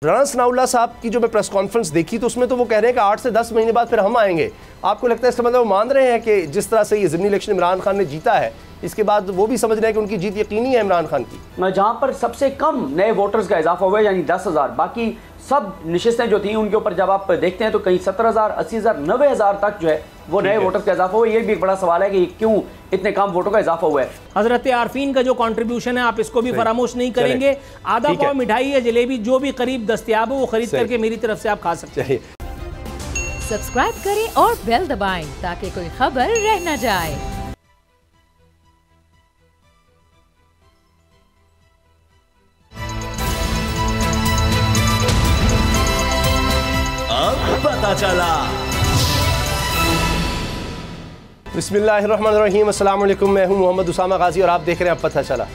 राना सनाउल्लाह साहब की जो मैं प्रेस कॉन्फ्रेंस देखी तो उसमें तो वो कह रहे हैं कि 8 से 10 महीने बाद फिर हम आएंगे। आपको लगता है इसका मतलब वो मान रहे हैं कि जिस तरह से ये ज़िमनी इलेक्शन इमरान खान ने जीता है, इसके बाद वो भी समझ रहे हैं कि उनकी जीत यकीनी है इमरान खान की? जहाँ पर सबसे कम नए वोटर्स का इजाफा हुआ है यानी 10,000, बाकी सब नशिस्तें जो थी उनके ऊपर जब आप देखते हैं तो कहीं 70,000, 80,000, 90,000 तक जो है वो नए वोटर्स का इजाफा हुआ है। ये भी एक बड़ा सवाल है कि क्यों इतने कम वोटों का इजाफा हुआ है। हजरत आरफीन का जो कंट्रीब्यूशन है आप इसको भी फरामोश नहीं करेंगे। आधा पाव मिठाई या जलेबी जो भी करीब दस्तयाब हो वो खरीद करके मेरी तरफ से आप खा सकते हैं। सब्सक्राइब करें और बेल दबाएं ताकि कोई खबर रह न जाए। अब पता चला। बिस्मिल्लाहिर्रहमानिर्रहीम, अस्सलाम वालेकुम। मैं हूं मोहम्मद उसामा गाजी और आप देख रहे हैं अब पता चला।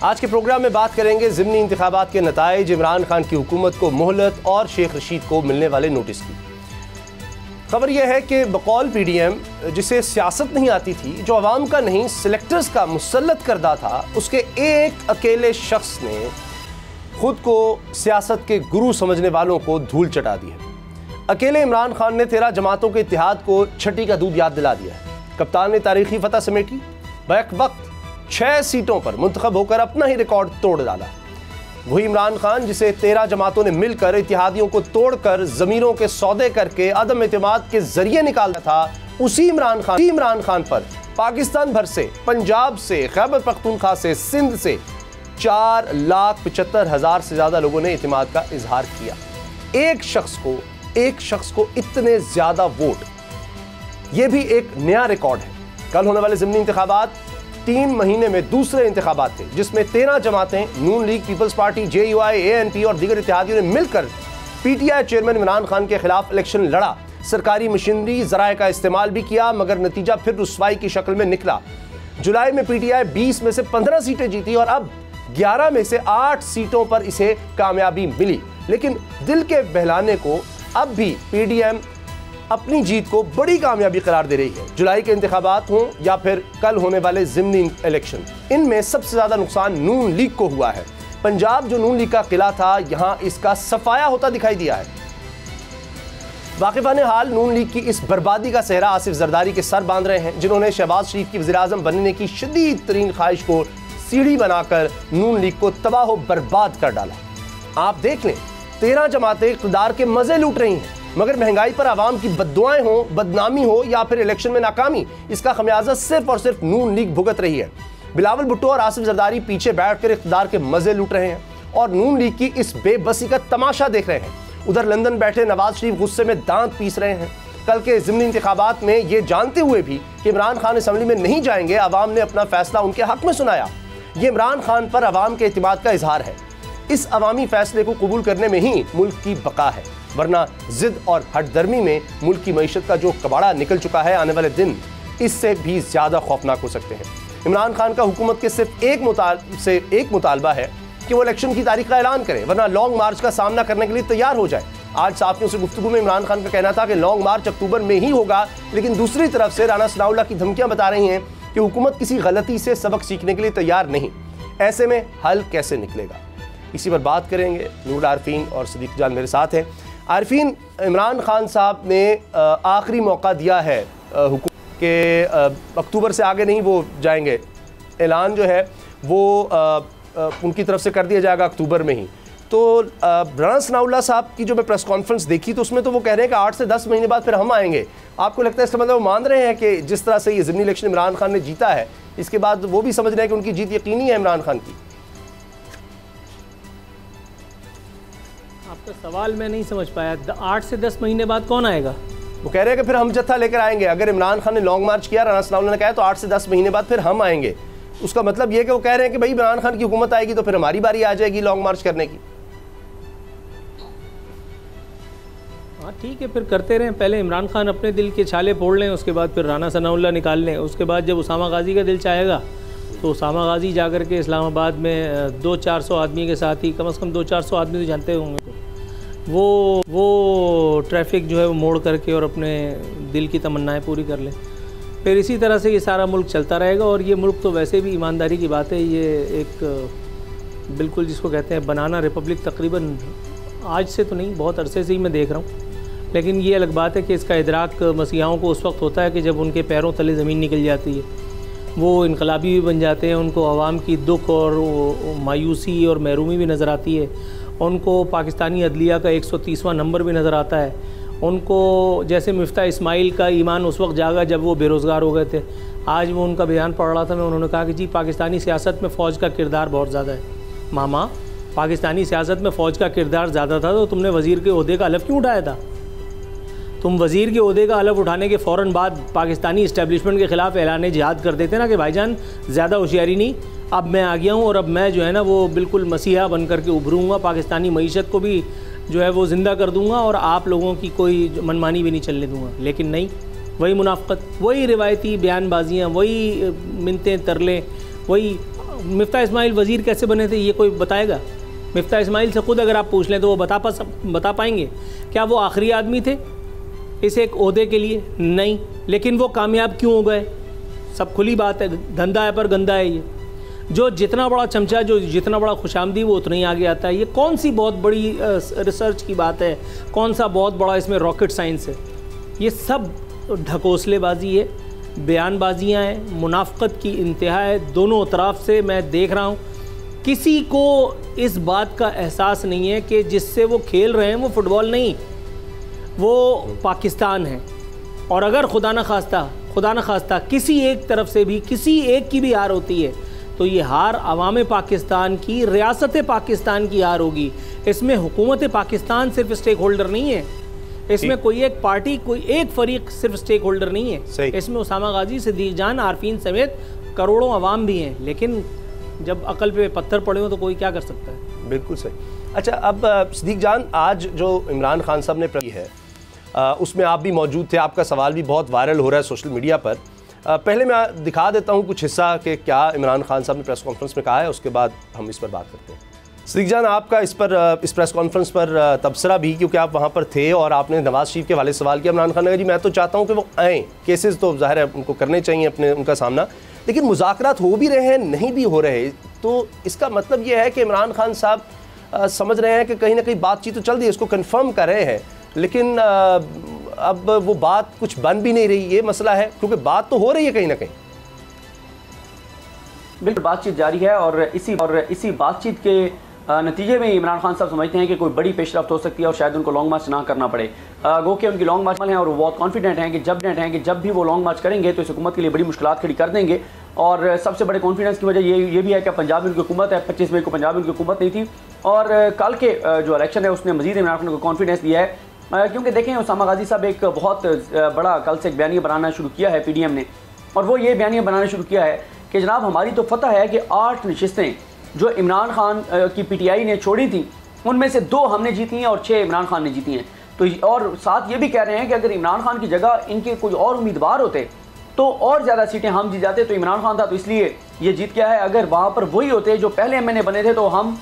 आज के प्रोग्राम में बात करेंगे ज़िमनी इंतखाबात के नताइज, इमरान खान की हुकूमत को मोहलत और शेख रशीद को मिलने वाले नोटिस की। खबर यह है कि बकौल PDM जिसे सियासत नहीं आती थी, जो अवाम का नहीं सिलेक्टर्स का मुसल्लत करदा था, उसके एक अकेले शख्स ने खुद को सियासत के गुरु समझने वालों को धूल चटा दी है। अकेले इमरान खान ने 13 जमातों के इत्तेहाद को छठी का दूध याद दिला दिया है। कप्तान ने तारीखी फतह समेटी, बैक वक्त 6 सीटों पर मुंतखब होकर अपना ही रिकॉर्ड तोड़ डाला। वही इमरान खान जिसे 13 जमातों ने मिलकर इत्तेहादियों को तोड़कर ज़मीरों के सौदे करके अदम एतमाद के जरिए निकाला था, उसी इमरान खान पर पाकिस्तान भर से, पंजाब से, खैबर पख्तूनख्वा से, सिंध से 4,75,000 से ज़्यादा लोगों ने एतमाद का इजहार किया। एक शख्स को इतने ज़्यादा वोट, ये भी एक नया रिकॉर्ड है। कल होने वाले ज़िमनी इंतखाबात 3 महीने में दूसरे इंतखाबात थे जिसमें 13 जमातें, Noon league, people's party, JUI, ANP और दीगर इत्तेहादियों ने मिलकर PTI चेयरमैन इमरान खान के खिलाफ इलेक्शन लड़ा। सरकारी मशीनरी ज़राए का इस्तेमाल भी किया, मगर नतीजा फिर रुस्वाई की शक्ल में निकला। जुलाई में PTI 20 में से 15 सीटें जीती और अब 11 में से 8 सीटों पर इसे कामयाबी मिली। लेकिन दिल के बहलाने को अब भी PDM अपनी जीत को बड़ी कामयाबी करार दे रही है। जुलाई के इंतखाबात हों या फिर कल होने वाले ज़िमनी इलेक्शन, इनमें सबसे ज़्यादा नुकसान नून लीग को हुआ है। पंजाब जो नून लीग का किला था, यहाँ इसका सफाया होता दिखाई दिया है। वाकिफ़ान हाल नून लीग की इस बर्बादी का सेहरा आसिफ जरदारी के सर बांध रहे हैं, जिन्होंने शहबाज शरीफ की वज़ीर-ए-आज़म बनने की शदीद तरीन ख्वाहिश को सीढ़ी बनाकर नून लीग को तबाह बर्बाद कर डाला। आप देख लें, 13 जमातें इक़्तिदार के मज़े लूट रही हैं, मगर महंगाई पर आवाम की बद्दुआएं हो, बदनामी हो या फिर इलेक्शन में नाकामी, इसका खमियाजा सिर्फ और सिर्फ नून लीग भुगत रही है। बिलावल भुट्टो और आसिफ जरदारी पीछे बैठकर इक़्तिदार के मज़े लूट रहे हैं और नून लीग की इस बेबसी का तमाशा देख रहे हैं। उधर लंदन बैठे नवाज शरीफ गुस्से में दांत पीस रहे हैं। कल के ज़िमनी इंतखाबात में ये जानते हुए भी कि इमरान खान असम्बली में नहीं जाएंगे, अवाम ने अपना फैसला उनके हक में सुनाया। ये इमरान खान पर अवाम के एतमाद का इजहार है। इस अवामी फैसले को कबूल करने में ही मुल्क की बका है, वरना जिद और हटदर्मी में मुल्क की मईशत का जो कबाड़ा निकल चुका है, आने वाले दिन इससे भी ज़्यादा खौफनाक हो सकते हैं। इमरान खान का हुकूमत के सिर्फ एक मुतालबा है कि वो इलेक्शन की तारीख का ऐलान करें, वरना लॉन्ग मार्च का सामना करने के लिए तैयार हो जाए। आज साथियों से गुफ्तगू में इमरान खान का कहना था कि लॉन्ग मार्च अक्टूबर में ही होगा, लेकिन दूसरी तरफ से राना सनाउल्लाह की धमकियाँ बता रही हैं कि हुकूमत किसी गलती से सबक सीखने के लिए तैयार नहीं। ऐसे में हल कैसे निकलेगा, इसी पर बात करेंगे। नूर आरफीन और सदीक जान मेरे साथ हैं। आरफीन, इमरान खान साहब ने आखिरी मौका दिया है हुकूमत के, अक्टूबर से आगे नहीं वो जाएंगे, ऐलान जो है वो उनकी तरफ से कर दिया जाएगा अक्टूबर में ही। तो राना सनाउल्लाह साहब की जो मैं प्रेस कॉन्फ्रेंस देखी तो उसमें तो वो कह रहे हैं कि 8 से 10 महीने बाद फिर हम आएंगे। आपको लगता है इसका मतलब वो मान रहे हैं कि जिस तरह से ये ज़िमनी इलेक्शन इमरान खान ने जीता है, इसके बाद वो भी समझ रहे हैं कि उनकी जीत यकीनी है इमरान खान की? आपका सवाल मैं नहीं समझ पाया। 8 से 10 महीने बाद कौन आएगा? वो कह रहे हैं कि फिर हम जत्था लेकर आएंगे। अगर इमरान खान ने लॉन्ग मार्च किया, राना सनाउल्लाह ने कहा, तो 8 से 10 महीने बाद फिर हम आएंगे। उसका मतलब ये कि वो कह रहे हैं कि भाई इमरान खान की हुकूमत आएगी तो फिर हमारी बारी आ जाएगी लॉन्ग मार्च करने की। हाँ ठीक है, फिर करते रहें। पहले इमरान खान अपने दिल के छाले फोड़ लें, उसके बाद फिर राना सनाउल्लाह निकाल लें। उसके बाद जब उसामा गाजी का दिल चाहेगा तो उसामा गाजी जा कर के इस्लामाबाद में 200-400 आदमी के साथ ही, कम से कम 200-400 आदमी तो जानते होंगे, तो वो ट्रैफिक जो है वो मोड़ करके और अपने दिल की तमन्नाएं पूरी कर लें। फिर इसी तरह से ये सारा मुल्क चलता रहेगा। और ये मुल्क तो वैसे भी ईमानदारी की बात है, ये एक बिल्कुल जिसको कहते हैं बनाना रिपब्लिक तकरीबन आज से तो नहीं, बहुत अरसे से ही मैं देख रहा हूँ। लेकिन ये अलग बात है कि इसका इदराक मसीहाओं को उस वक्त होता है कि जब उनके पैरों तले ज़मीन निकल जाती है। वो इनकलाबी भी बन जाते हैं, उनको अवाम की दुख और मायूसी और महरूमी भी नज़र आती है। उनको पाकिस्तानी अदलिया का 130वां नंबर भी नज़र आता है। उनको जैसे मिफ्ता इस्माइल का ईमान उस वक्त जागा जब वो बेरोज़गार हो गए थे। आज वो उनका बयान पढ़ रहा था मैं, उन्होंने कहा कि जी पाकिस्तानी सियासत में फ़ौज का किरदार बहुत ज़्यादा है। मामा, पाकिस्तानी सियासत में फ़ौज का किरदार ज़्यादा था तो तुमने वज़ीर के ओहदे का हलफ क्यों उठाया था? तुम वज़ीर के ओहदे का हलफ उठाने के फ़ौरन बाद पाकिस्तानी इस्टेब्लिशमेंट के ख़िलाफ़ ऐलान जिहाद कर देते ना कि भाईजान ज़्यादा होशियारी नहीं, अब मैं आ गया हूँ और अब मैं जो है ना वो बिल्कुल मसीहा बन कर के उभरूँगा, पाकिस्तानी मईशत को भी जो है वो ज़िंदा कर दूँगा और आप लोगों की कोई मनमानी भी नहीं चलने दूँगा। लेकिन नहीं, वही मुनाफ़क़त, वही रिवायती बयानबाजियाँ, वही मिन्नतें तरले, वही। मिफ्ता इस्माइल वज़ीर कैसे बने थे ये कोई बताएगा? मिफ्ता इस्माइल से ख़ुद अगर आप पूछ लें तो वो बता पाएंगे क्या वो आखिरी आदमी थे इस एक ओहदे के लिए? नहीं। लेकिन वो कामयाब क्यों हो गए? सब खुली बात है, धंधा है पर गंदा है ये। जो जितना बड़ा चमचा, जो जितना बड़ा खुशामदी, वो उतना ही आगे आता है। ये कौन सी बहुत बड़ी रिसर्च की बात है, कौन सा बहुत बड़ा इसमें रॉकेट साइंस है? ये सब ढकोसलेबाजी है, बयानबाजियाँ हैं, मुनाफ़क़त की इंतहा है। दोनों तरफ से मैं देख रहा हूँ, किसी को इस बात का एहसास नहीं है कि जिससे वो खेल रहे हैं वो फ़ुटबॉल नहीं, वो पाकिस्तान है। और अगर खुदा न खास्ता किसी एक तरफ से भी, किसी एक की भी हार होती है तो ये हार अवाम पाकिस्तान की, रियासत पाकिस्तान की हार होगी। इसमें हुकूमत पाकिस्तान सिर्फ स्टेक होल्डर नहीं है, इसमें कोई एक पार्टी, कोई एक फरीक सिर्फ स्टेक होल्डर नहीं है। इसमें उसामा गाजी, सिद्दीक जान, आरफीन समेत करोड़ों अवाम भी हैं। लेकिन जब अकल पे पत्थर पड़े हो तो कोई क्या कर सकता है? बिल्कुल सही। अच्छा, अब सिद्दीक जान, आज जो इमरान खान साहब ने की है उसमें आप भी मौजूद थे, आपका सवाल भी बहुत वायरल हो रहा है सोशल मीडिया पर। पहले मैं दिखा देता हूं कुछ हिस्सा कि क्या इमरान खान साहब ने प्रेस कॉन्फ्रेंस में कहा है, उसके बाद हम इस पर बात करते हैं। सिद्दीक जान, आपका इस प्रेस कॉन्फ्रेंस पर तबसरा भी, क्योंकि आप वहाँ पर थे और आपने नवाज शरीफ के हवाले सवाल किया। इमरान खान ने कहा जी मैं तो चाहता हूँ कि वो आएँ, केसेस तो ज़ाहिर है उनको करने चाहिए अपने, उनका सामना, लेकिन मुज़ाकरात हो भी रहे हैं, नहीं भी हो रहे। तो इसका मतलब ये है कि इमरान खान साहब समझ रहे हैं कि कहीं ना कहीं बातचीत तो चल रही है, इसको कन्फर्म कर रहे हैं, लेकिन अब वो बात कुछ बन भी नहीं रही। ये मसला है, क्योंकि बात तो हो रही है कहीं ना कहीं। बिल्कुल बातचीत जारी है और इसी बातचीत के नतीजे में इमरान खान साहब समझते हैं कि कोई बड़ी पेशरफ्त हो सकती है और शायद उनको लॉन्ग मार्च ना करना पड़े। गो कि उनकी लॉन्ग मार्च हैं और वो बहुत कॉन्फिडेंट हैं कि जब भी वो लॉन्ग मार्च करेंगे तो इस हुकूमत के लिए बड़ी मुश्किलात खड़ी कर देंगे। और सबसे बड़े कॉन्फिडेंस की वजह ये भी है कि पंजाब में उनकी हुकूमत है, 25 मई को पंजाब में उनकी हुकूमत नहीं थी। और कल के जो इलेक्शन है उसने मजीद इमरान खान को कॉन्फिडेंस दिया है, क्योंकि देखें उसामा गाजी साहब एक बहुत बड़ा कल से एक बयानिया बनाना शुरू किया है PDM ने, और वो ये बयानिया बनाना शुरू किया है कि जनाब हमारी तो फतह है कि 8 नशिस्तें जो इमरान खान की PTI ने छोड़ी थी उनमें से 2 हमने जीती हैं और 6 इमरान खान ने जीती हैं। तो और साथ ये भी कह रहे हैं कि अगर इमरान खान की जगह इनके कोई और उम्मीदवार होते तो और ज़्यादा सीटें हम जीत जाते। तो इमरान खान था तो इसलिए ये जीत गया है, अगर वहाँ पर वही होते जो पहले MNA बने थे तो हम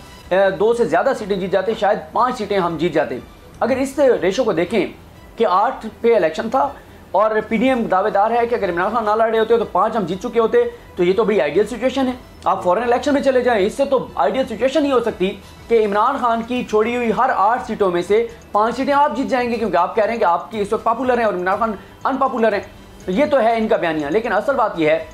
2 से ज़्यादा सीटें जीत जाते, शायद 5 सीटें हम जीत जाते। अगर इस रेशो को देखें कि 8 पे इलेक्शन था और PDM दावेदार है कि अगर इमरान खान ना लड़े होते तो 5 हम जीत चुके होते, तो ये तो बड़ी आइडियल सिचुएशन है। आप फॉरेन इलेक्शन में चले जाएं, इससे तो आइडियल सिचुएशन ही हो सकती कि इमरान खान की छोड़ी हुई हर 8 सीटों में से 5 सीटें आप जीत जाएंगे, क्योंकि आप कह रहे हैं कि आपकी इस वक्त पॉपुलर हैं और इमरान खान अनपॉपुलर हैं। ये तो है इनका बयानिया, लेकिन असल बात यह है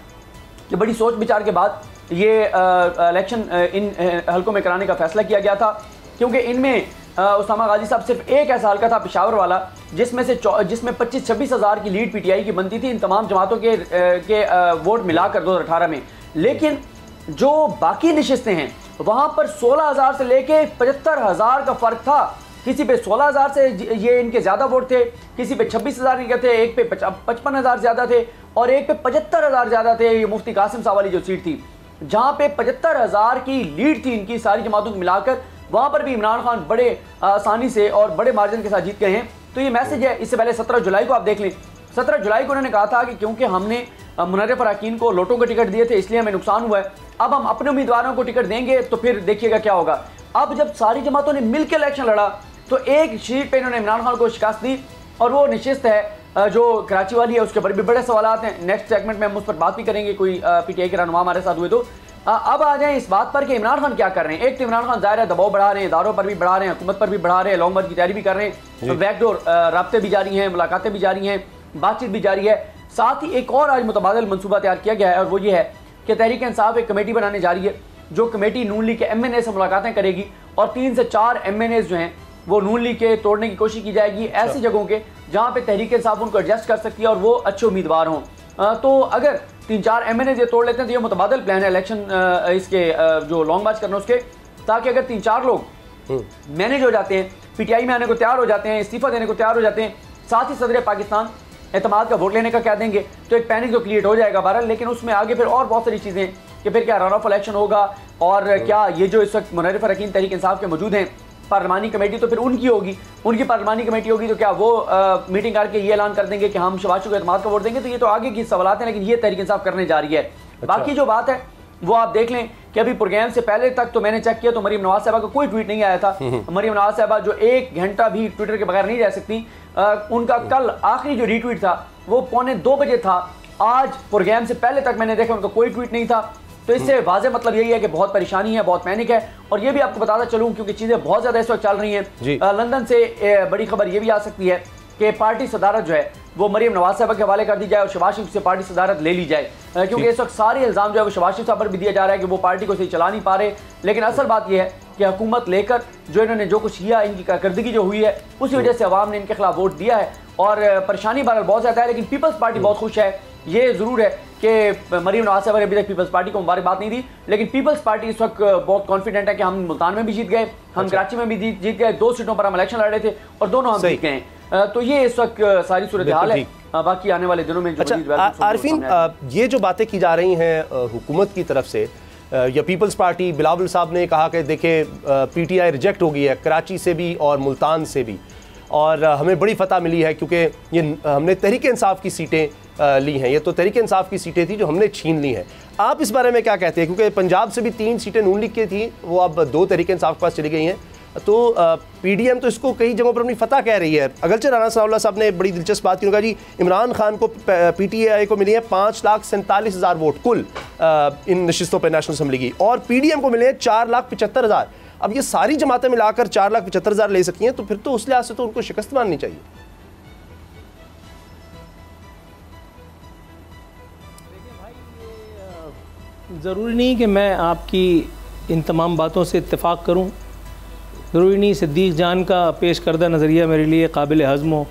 कि बड़ी सोच विचार के बाद ये इलेक्शन इन हल्कों में कराने का फैसला किया गया था, क्योंकि इनमें उसामा गाजी साहब सिर्फ एक ऐसा हल्का था पेशावर वाला जिसमें 25-26 हज़ार की लीड PTI की बनती थी इन तमाम जमातों के वोट मिलाकर 2018 में। लेकिन जो बाकी नशिस्तें हैं वहाँ पर 16,000 से लेके 75,000 का फ़र्क था। किसी पे 16,000 से ये इनके ज़्यादा वोट थे, किसी पे 26,000 इनके थे, एक पे 55,000 ज़्यादा थे और एक पे 75,000 ज़्यादा थे। ये मुफ्ती कासिम साहब वाली जो सीट थी जहाँ पे 75,000 की लीड थी इनकी सारी जमातों को मिलाकर, वहाँ पर भी इमरान खान बड़े आसानी से और बड़े मार्जिन के साथ जीत गए हैं। तो ये मैसेज है। इससे पहले 17 जुलाई को आप देख लें, 17 जुलाई को उन्होंने कहा था कि क्योंकि हमने मुनर्रफ अरकान को लोटों के टिकट दिए थे इसलिए हमें नुकसान हुआ है, अब हम अपने उम्मीदवारों को टिकट देंगे तो फिर देखिएगा क्या होगा। अब जब सारी जमातों ने मिलकर इलेक्शन लड़ा तो एक सीट पे इन्होंने इमरान खान को शिकस्त दी और वो नशिस्त है जो कराची वाली है, उसके ऊपर भी बड़े सवाल हैं। नेक्स्ट सेगमेंट में हम उस पर बात भी करेंगे, कोई PTI के रहनुमा हमारे साथ हुए तो। अब आ जाए इस बात पर कि इमरान खान क्या कर रहे हैं। एक तो इमरान खान जाहिर है दबाव बढ़ा रहे हैं, इदारों पर भी बढ़ा रहे हैं, हुकूमत पर भी बढ़ा रहे हैं, लॉन्ग मार्च की तैयारी भी कर रहे हैं, बैकडोर राब्ते भी जारी हैं, मुलाकातें भी जारी हैं, बातचीत भी जारी है। साथ ही एक और आज मुतबादल मनसूबा तैयार किया गया है और वो ये है कि तहरीक इंसाफ एक कमेटी बनाने जा रही है, जो कमेटी नून लीग के MNA से मुलाकातें करेगी और 3 से 4 MNAs जो हैं वो नून लीग के तोड़ने की कोशिश की जाएगी ऐसी जगहों के जहाँ पे तहरीक इंसाफ उनको एडजस्ट कर सकती है और वो अच्छे उम्मीदवार हों। तो अगर 3-4 MNAs ये तोड़ लेते हैं तो ये मुतबादल प्लान है इलेक्शन इसके जो लॉन्ग मार्च करना उसके, ताकि अगर 3-4 लोग मैनेज हो जाते हैं, PTI में आने को तैयार हो जाते हैं, इस्तीफा देने को तैयार हो जाते हैं, साथ ही सदर पाकिस्तान एतमाद का वोट लेने का कह देंगे, तो एक पैनिक तो क्रिएट हो जाएगा बहरहाल। लेकिन उसमें आगे फिर और बहुत सारी चीज़ें कि फिर क्या रन ऑफ इलेक्शन होगा और क्या ये जो इस वक्त मुनर्रिफ अरकान तहरीक इंसाफ के मौजूद हैं, पार्लिमानी कमेटी तो फिर उनकी होगी, उनकी पार्लिमानी कमेटी होगी, तो क्या वो मीटिंग करके ये ऐलान कर देंगे कि हम शहबाज शरीफ को एतमाद का वोट देंगे। तो ये तो आगे की सवाल हैं, लेकिन ये तहरीक इंसाफ करने जा रही है। बाकी जो बात है वो आप देख लें कि अभी प्रोग्राम से पहले तक तो मैंने चेक किया तो मरीम नवाज साहबा का कोई ट्वीट नहीं आया था। मरीम नवाज साहबा जो 1 घंटा भी ट्विटर के बगैर नहीं रह सकती, उनका कल आखिरी जो रीट्वीट था वो 1:45 बजे था। आज प्रोग्राम से पहले तक मैंने देखा उनका कोई ट्वीट नहीं था। तो इससे वाज़े मतलब यही है कि बहुत परेशानी है, बहुत पैनिक है। और ये भी आपको बताता चलूँ क्योंकि चीज़ें बहुत ज़्यादा इस वक्त चल रही हैं, लंदन से बड़ी खबर ये भी आ सकती है कि पार्टी सदारत जो है वो मरीम नवाज साहबा के हवाले कर दी जाए और शहबाज शरीफ से पार्टी सदारत ले ली जाए, क्योंकि इस वक्त सारे इल्ज़ाम जो है वो शहबाज शरीफ साहब पर भी दिया जा रहा है कि वो पार्टी को सही चला नहीं पा रहे। लेकिन असल बात यह है कि हुकूमत लेकर जो इन्होंने जो कुछ किया, इनकी कारकर्दगी जो हुई है उसी वजह से अवाम ने इनके खिलाफ वोट दिया है और परेशानी बहरहाल बहुत ज़्यादा है। लेकिन पीपल्स पार्टी बहुत खुश है। ये ज़रूर है कि मरीम नवाज साहब ने अभी तक पीपल्स पार्टी को मुबारकबाद नहीं दी, लेकिन पीपल्स पार्टी इस वक्त बहुत कॉन्फिडेंट है कि हम मुल्तान में भी जीत गए, हम कराची में भी जीत गए, 2 सीटों पर हम इलेक्शन लड़ रहे थे और दोनों हम जीत गए। तो ये इस वक्त सारी सूरत हाल है। बाकी आने वाले दिनों में जो आरफीन, ये जो बातें की जा रही हैं हुकूमत की तरफ से या पीपल्स पार्टी, बिलावल साहब ने कहा कि देखिए PTI रिजेक्ट हो गई है कराची से भी और मुल्तान से भी, और हमें बड़ी फतह मिली है क्योंकि ये हमने तहरीक इंसाफ की सीटें ली हैं। ये तो तहरीक इंसाफ की सीटें थी जो हमने छीन ली हैं। आप इस बारे में क्या कहते हैं? क्योंकि पंजाब से भी 3 सीटें नून लीग की थी, वो अब 2 तहरीक इंसाफ के पास चली गई हैं। तो PDM तो इसको कई जगहों पर अपनी फतह कह रही है। अगरचे राना सनाउल्लाह साहब ने बड़ी दिलचस्प बात की, उन्होंने कहा जी इमरान खान को PTI को मिली है 5,47,000 वोट कुल इन नशिस्तों पर नेशनल असम्बली की, और PDM को मिले हैं 4,75,000। अब ये सारी जमातें मिलाकर 4,75,000 ले सकती हैं, तो फिर तो उस लिहाज से तो उनको शिकस्त माननी चाहिए। ज़रूरी नहीं कि मैं आपकी इन तमाम बातों से इत्तेफाक करूं, ज़रूरी नहीं सिद्दीक़ जान का पेश करदा नज़रिया मेरे लिए काबिल हज़म हो।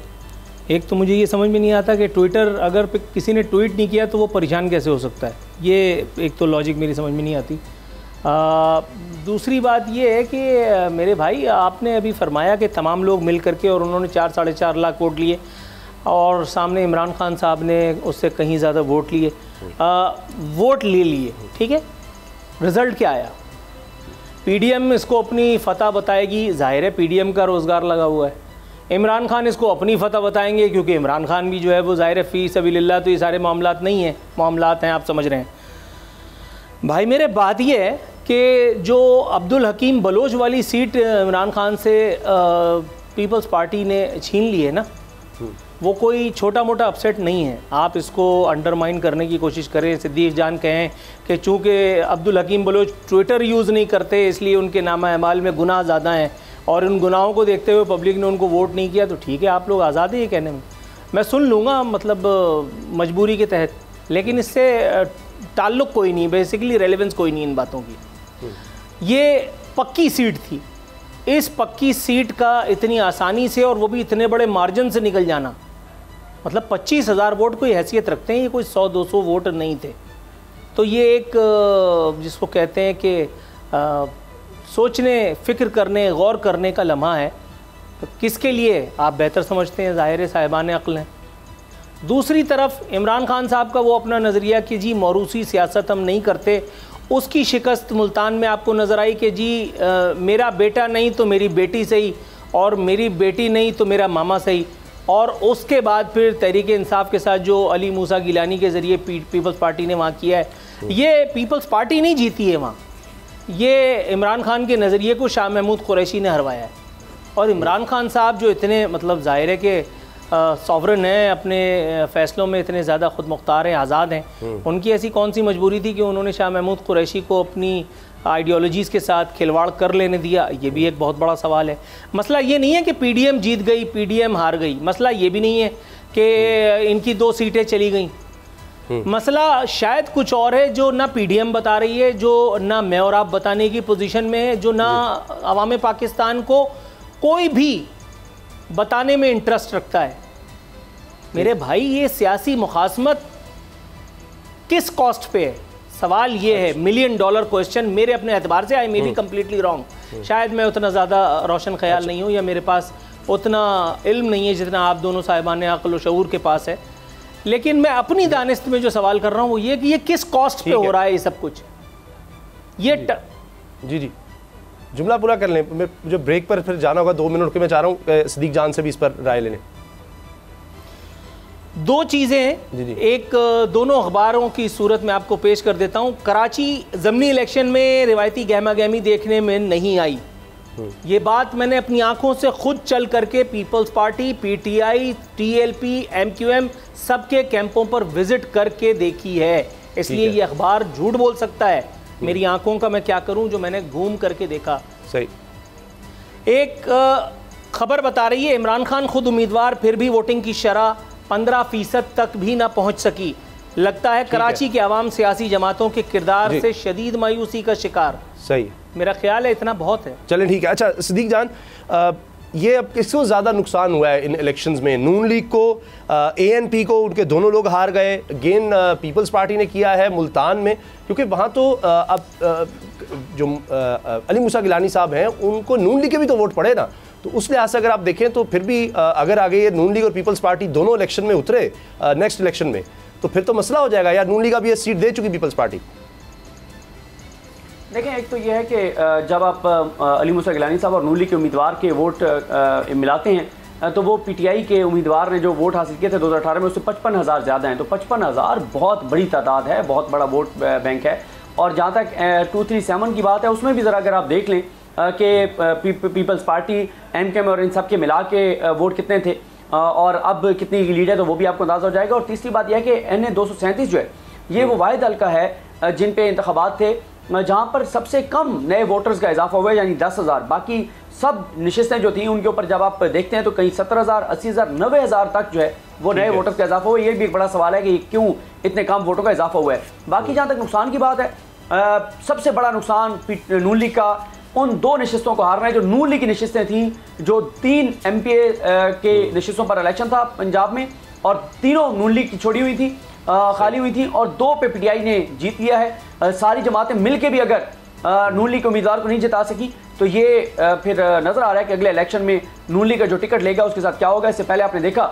एक तो मुझे ये समझ में नहीं आता कि ट्विटर अगर किसी ने ट्वीट नहीं किया तो वो परेशान कैसे हो सकता है, ये एक तो लॉजिक मेरी समझ में नहीं आती। दूसरी बात ये है कि मेरे भाई आपने अभी फरमाया कि तमाम लोग मिल करके और उन्होंने 4-4.5 लाख वोट लिए और सामने इमरान खान साहब ने उससे कहीं ज़्यादा वोट लिए, वोट ले लिए, ठीक है, रिज़ल्ट क्या आया? PDM इसको अपनी फ़तह बताएगी, ज़ाहिर है PDM का रोज़गार लगा हुआ है। इमरान खान इसको अपनी फ़तह बताएंगे क्योंकि इमरान खान भी जो है वो ज़ाहिर है फ़ी सबीलिल्लाह, तो ये सारे मामलात नहीं हैं, मामलात हैं, आप समझ रहे हैं भाई मेरे। बात ये है कि जो अब्दुल हकीम बलोच वाली सीट इमरान खान से पीपल्स पार्टी ने छीन ली है ना, वो कोई छोटा मोटा अपसेट नहीं है। आप इसको अंडरमाइन करने की कोशिश करें, सिद्दीक़ जान कहें कि चूँकि अब्दुल हकीम बलोच ट्विटर यूज़ नहीं करते इसलिए उनके नामा अमाल में गुनाह ज़्यादा हैं और उन गुनाहों को देखते हुए पब्लिक ने उनको वोट नहीं किया, तो ठीक है, आप लोग आज़ाद हैं ये कहने में, मैं सुन लूँगा, मतलब मजबूरी के तहत, लेकिन इससे ताल्लुक़ कोई नहीं, बेसिकली रेलेवेंस कोई नहीं इन बातों की। ये पक्की सीट थी, इस पक्की सीट का इतनी आसानी से और वो भी इतने बड़े मार्जिन से निकल जाना, मतलब 25,000 वोट कोई हैसियत रखते हैं, ये कोई 100-200 वोट नहीं थे। तो ये एक जिसको कहते हैं कि सोचने, फ़िक्र करने, गौर करने का लम्हा है। तो किसके लिए आप बेहतर समझते हैं, ज़ाहिर साहिबान अक्ल हैं। दूसरी तरफ इमरान खान साहब का वो अपना नज़रिया कि जी मौरूसी सियासत हम नहीं करते, उसकी शिकस्त मुल्तान में आपको नज़र आई कि जी मेरा बेटा नहीं तो मेरी बेटी सही और मेरी बेटी नहीं तो मेरा मामा सही। और उसके बाद फिर तहरीक इंसाफ के साथ जो अली मूसा गिलानी के ज़रिए पीपल्स पार्टी ने वहाँ किया है, ये पीपल्स पार्टी नहीं जीती है वहाँ, ये इमरान खान के नज़रिए को शाह महमूद कुरैशी ने हरवाया है। और इमरान खान साहब जो इतने मतलब ज़ाहिर है कि सॉवरन है, अपने फ़ैसलों में इतने ज़्यादा खुद मुख्तार हैं, आज़ाद हैं। उनकी ऐसी कौन सी मजबूरी थी कि उन्होंने शाह महमूद कुरैशी को अपनी आइडियोलॉजीज़ के साथ खिलवाड़ कर लेने दिया? ये भी एक बहुत बड़ा सवाल है। मसला ये नहीं है कि PDM जीत गई, PDM हार गई। मसला ये भी नहीं है कि इनकी 2 सीटें चली गई। मसला शायद कुछ और है जो ना PDM बता रही है, जो ना मैं और आप बताने की पोजीशन में है, जो ना अवाम पाकिस्तान को कोई भी बताने में इंटरेस्ट रखता है। मेरे भाई, ये सियासी मुखासमत किस कॉस्ट पे है? सवाल ये है, $1 मिलियन क्वेश्चन मेरे अपने एतबार से। आई मे बी कम्प्लीटली रॉन्ग, शायद मैं उतना ज़्यादा रोशन ख्याल नहीं हूँ या मेरे पास उतना इल्म नहीं है जितना आप दोनों साहिबान अक़ल व शऊर के पास है। लेकिन मैं अपनी दानिस्त में जो सवाल कर रहा हूँ वो ये कि ये किस कॉस्ट पे हो रहा है ये सब कुछ। ये जी जुमला पूरा कर लें, मुझे ब्रेक पर फिर जाना होगा 2 मिनट के। मैं चाह रहा हूँ सिद्दीक जान से भी इस पर राय लेने। 2 चीज़ें हैं, एक दोनों अखबारों की सूरत में आपको पेश कर देता हूँ। कराची ज़मनी इलेक्शन में रिवायती गहमा गहमी देखने में नहीं आई। ये बात मैंने अपनी आंखों से खुद चल करके peoples party, PTI, TLP, MQM सबके कैंपों पर विजिट करके देखी है। इसलिए ये अखबार झूठ बोल सकता है। मेरी आंखों का मैं क्या करूं जो मैंने घूम करके देखा। सही। एक खबर बता रही है इमरान खान खुद उम्मीदवार, फिर भी वोटिंग की शरह 15% तक भी ना पहुंच सकी। लगता है कराची के अवाम सियासी जमातों के किरदार से शदीद मायूसी का शिकार। सही, मेरा ख्याल है इतना बहुत है। चलें ठीक है। अच्छा सिद्दीक जान, ये अब किसको ज़्यादा नुकसान हुआ है इन इलेक्शंस में? नून लीग को, ANP को? उनके दोनों लोग हार गए। गेन पीपल्स पार्टी ने किया है मुल्तान में, क्योंकि वहाँ तो अब जो अली मूसा गिलानी साहब हैं उनको नून लीग के भी तो वोट पड़े ना। तो उस लिहाज से अगर आप देखें तो फिर भी अगर आगे ये नून लीग और पीपल्स पार्टी दोनों इलेक्शन में उतरे नेक्स्ट इलेक्शन में, तो फिर तो मसला हो जाएगा यार। नून लीग अब ये सीट दे चुकी पीपल्स पार्टी। देखें, एक तो यह है कि जब आप अली मूसा गिलानी साहब और नून लीग के उम्मीदवार के वोट मिलाते हैं तो वो PTI के उम्मीदवार ने जो वोट हासिल किए थे 2018 में, उससे 55,000 ज़्यादा हैं। तो 55,000 बहुत बड़ी तादाद है, बहुत बड़ा वोट बैंक है। और जहाँ तक 237 की बात है, उसमें भी ज़रा अगर आप देख लें कि पीपल्स पार्टी, MQM और इन सब के मिला के वोट कितने थे और अब कितनी लीड है, तो वो भी आपको अंदाज़ा हो जाएगा। और तीसरी बात यह है कि NA 237 जो है, ये वो वाहिद हल्का है जिन पे इंतखाबात थे जहाँ पर सबसे कम नए वोटर्स का इजाफा हुआ है, यानी 10,000। बाकी सब नशिस्तें जो थी उनके ऊपर जब आप देखते हैं तो कहीं 17,000, 80,000, 90,000 तक जो है वो नए वोटर्स का इजाफा हुआ है। ये भी एक बड़ा सवाल है कि क्यों इतने कम वोटों का इजाफा हुआ है। बाकी जहाँ तक नुकसान की बात है, सबसे बड़ा नुकसान नून लीग का उन 2 नशिस्तों को हारना है जो नून लीग की नशिस्तें थी, जो 3 MPA के नशिस्तों पर इलेक्शन था पंजाब में, और तीनों नून लीग की छोड़ी हुई थी, खाली हुई थी, और 2 पे PTI ने जीत लिया है। सारी जमातें मिलके भी अगर नून लीग के उम्मीदवार को नहीं जिता सकी तो ये फिर नजर आ रहा है कि अगले इलेक्शन में नून लीग का जो टिकट लेगा उसके साथ क्या होगा। इससे पहले आपने देखा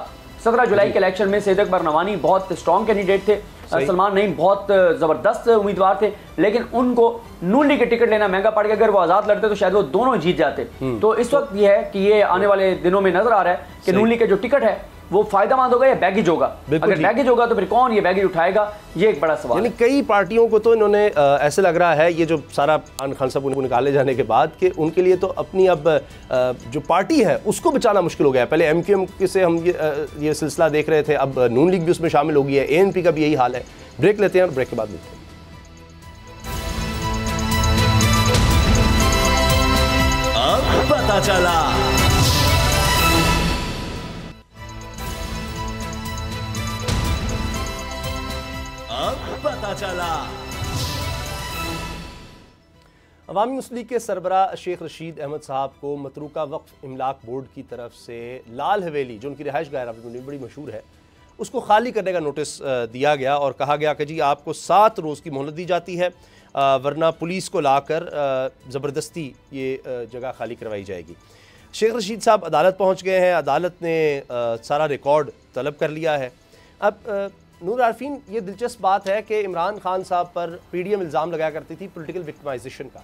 17 जुलाई के इलेक्शन में सैयद अकबर नवानी बहुत स्ट्रॉन्ग कैंडिडेट थे, सलमान नईम बहुत ज़बरदस्त उम्मीदवार थे, लेकिन उनको नून लीग के टिकट लेना महंगा पड़ गया। अगर वो आज़ाद लड़ते तो शायद वो दोनों जीत जाते। तो इस वक्त ये है कि ये आने वाले दिनों में नजर आ रहा है कि नून लीग का जो टिकट है वो फायदेमंद होगा या बैगेज होगा। अगर बैगेज होगा तो फिर कौन ये बैगेज उठाएगा, ये एक बड़ा सवाल। यानी कई पार्टियों को तो इन्होंने ऐसे लग रहा है ये जो सारा इमरान खान साहब उनको निकाले जाने के बाद कि उनके लिए तो अपनी अब जो पार्टी है उसको बचाना मुश्किल हो गया है। पहले MQM से हम ये सिलसिला देख रहे थे, अब नून लीग भी उसमें शामिल हो गई है, ANP का भी यही हाल है। ब्रेक लेते हैं और ब्रेक के बाद मिलते हैं। अब पता चला। पता चला। अवामी मुस्लिम लीग के सरबरा शेख रशीद अहमद साहब को मतरूका वक्फ इमलाक बोर्ड की तरफ से लाल हवेली, जो उनकी रिहाइश गाह रावलपिंडी बड़ी मशहूर है, उसको खाली करने का नोटिस दिया गया और कहा गया कि जी आपको 7 रोज़ की मोहलत दी जाती है, वरना पुलिस को लाकर ज़बरदस्ती ये जगह खाली करवाई जाएगी। शेख रशीद साहब अदालत पहुँच गए हैं, अदालत ने सारा रिकॉर्ड तलब कर लिया है। अब नूर आरफीन, ये दिलचस्प बात है कि इमरान खान साहब पर PDM इल्ज़ाम लगाया करती थी पॉलिटिकल विक्टिमाइजेशन का।